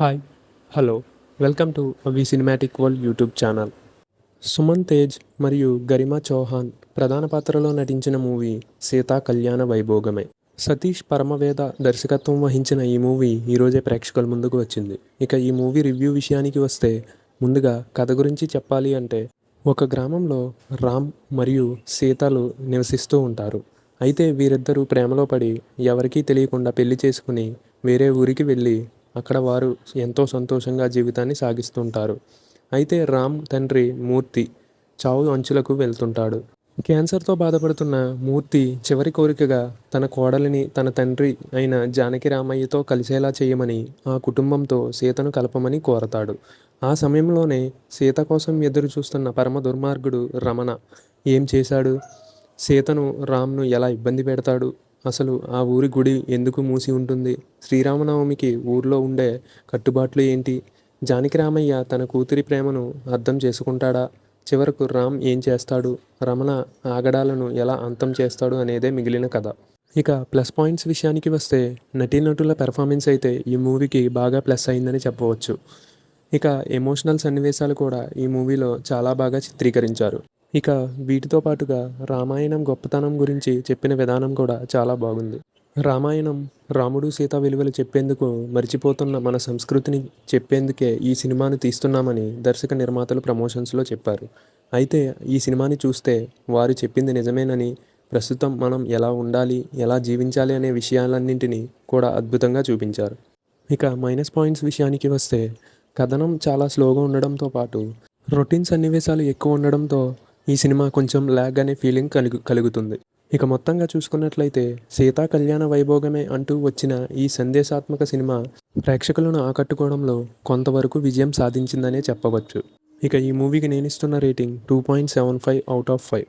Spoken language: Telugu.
Hi hello welcome to V cinematic world YouTube channel. Suman Tej మరియు గరిమా చౌహాన్ ప్రధాన పాత్రలో నటించిన మూవీ సీతా కళ్యాణ వైభోగమే. సతీష్ పరమవేద దర్శకత్వం వహించిన ఈ మూవీ ఈరోజే ప్రేక్షకుల ముందుకు వచ్చింది. ఇక ఈ మూవీ రివ్యూ విషయానికి వస్తే, ముందుగా కథ గురించి చెప్పాలి అంటే, ఒక గ్రామంలో రామ్ మరియు సీతలు నివసిస్తూ ఉంటారు. అయితే వీరిద్దరూ ప్రేమలో పడి ఎవరికీ తెలియకుండా పెళ్లి చేసుకుని వేరే ఊరికి వెళ్ళి అక్కడ వారు ఎంతో సంతోషంగా జీవితాన్ని సాగిస్తుంటారు. అయితే రామ్ తండ్రి మూర్తి చావు అంచులకు వెళ్తుంటాడు. క్యాన్సర్తో బాధపడుతున్న మూర్తి చివరి కోరికగా తన కోడలిని తన తండ్రి అయిన జానకి రామయ్యతో కలిసేలా చేయమని ఆ కుటుంబంతో సీతను కలపమని కోరతాడు. ఆ సమయంలోనే సీత కోసం ఎదురు చూస్తున్న పరమ దుర్మార్గుడు రమణ ఏం చేశాడు? సీతను రామ్ను ఎలా ఇబ్బంది పెడతాడు? అసలు ఆ ఊరి గుడి ఎందుకు మూసి ఉంటుంది? శ్రీరామనవమికి ఊర్లో ఉండే కట్టుబాట్లు ఏంటి? జానకి రామయ్య తన కూతురి ప్రేమను అర్థం చేసుకుంటాడా? చివరకు రామ్ ఏం చేస్తాడు? రమణ ఆగడాలను ఎలా అంతం చేస్తాడు అనేదే మిగిలిన కథ. ఇక ప్లస్ పాయింట్స్ విషయానికి వస్తే, నటీనటుల పెర్ఫార్మెన్స్ అయితే ఈ మూవీకి బాగా ప్లస్ అయిందని చెప్పవచ్చు. ఇక ఎమోషనల్ సన్నివేశాలు కూడా ఈ మూవీలో చాలా బాగా చిత్రీకరించారు. ఇక వీటితో పాటుగా రామాయణం గొప్పతనం గురించి చెప్పిన విధానం కూడా చాలా బాగుంది. రామాయణం రాముడు సీత విలువలు చెప్పేందుకు, మర్చిపోతున్న మన సంస్కృతిని చెప్పేందుకే ఈ సినిమాను తీస్తున్నామని దర్శక నిర్మాతలు ప్రమోషన్స్లో చెప్పారు. అయితే ఈ సినిమాని చూస్తే వారు చెప్పింది నిజమేనని, ప్రస్తుతం మనం ఎలా ఉండాలి, ఎలా జీవించాలి అనే విషయాలన్నింటినీ కూడా అద్భుతంగా చూపించారు. ఇక మైనస్ పాయింట్స్ విషయానికి వస్తే, కథనం చాలా స్లోగా ఉండడంతో పాటు రొటీన్ సన్నివేశాలు ఎక్కువ ఉండడంతో ఈ సినిమా కొంచెం ల్యాగ్ అనే ఫీలింగ్ కలుగుతుంది. ఇక మొత్తంగా చూసుకున్నట్లయితే, సీతా కళ్యాణ వైభోగమే అంటూ వచ్చిన ఈ సందేశాత్మక సినిమా ప్రేక్షకులను ఆకట్టుకోవడంలో కొంతవరకు విజయం సాధించిందనే చెప్పవచ్చు. ఇక ఈ మూవీకి నేను ఇస్తున్న రేటింగ్ 2.75 అవుట్ ఆఫ్ 5.